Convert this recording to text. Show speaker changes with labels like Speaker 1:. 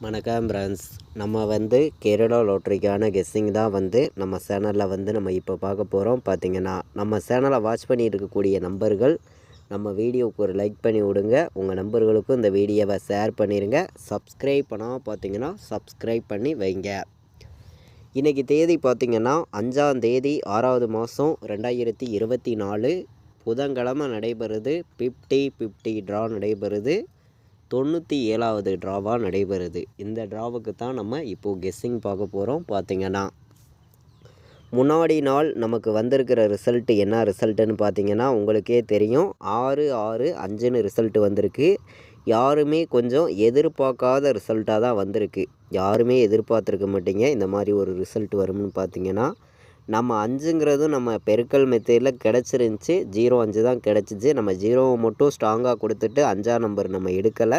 Speaker 1: வணக்கம் ஃப்ரெண்ட்ஸ். நம்ம கேரளா லாட்ரிக்கான கெஸ்ஸிங் தான் நம்ம சேனலில் நம்ம இப்போ பார்க்க போகிறோம். பார்த்திங்கன்னா நம்ம சேனலை வாட்ச் பண்ணி இருக்கக்கூடிய நம்பர்கள் நம்ம வீடியோவுக்கு ஒரு லைக் பண்ணி விடுங்க. உங்கள் நம்பர்களுக்கும் இந்த வீடியோவை ஷேர் பண்ணிடுங்க. சப்ஸ்கிரைப் பண்ணால் பார்த்திங்கன்னா சப்ஸ்கிரைப் பண்ணி வைங்க. இன்றைக்கி தேதி பார்த்திங்கன்னா 5ஆம் தேதி 6வது மாதம் 2024 புதன்கிழமை நடைபெறுது. 50-50 ட்ரா நடைபெறுது. 97வது ட்ராவாக நடைபெறுது. இந்த ட்ராவுக்கு தான் நம்ம இப்போது கெஸ்ஸிங் பார்க்க போகிறோம். பார்த்திங்கன்னா முன்னாடி நாள் நமக்கு வந்திருக்கிற ரிசல்ட்டு என்ன ரிசல்ட்டுன்னு பார்த்திங்கன்னா உங்களுக்கே தெரியும். 6-6-5ன்னு ரிசல்ட்டு வந்திருக்கு. யாருமே கொஞ்சம் எதிர்பார்க்காத ரிசல்ட்டாக தான் வந்திருக்கு. யாருமே எதிர்பார்த்துருக்க மாட்டீங்க இந்த மாதிரி ஒரு ரிசல்ட் வரும்னு. பார்த்திங்கன்னா நம்ம 5ங்கிறதும் நம்ம பெருக்கல் மெத்தேடில் கிடச்சிருந்துச்சி. 0-5 தான் கிடச்சிச்சு. நம்ம 0 மட்டும் ஸ்ட்ராங்காக கொடுத்துட்டு 5ஆம் நம்பர் நம்ம எடுக்கலை.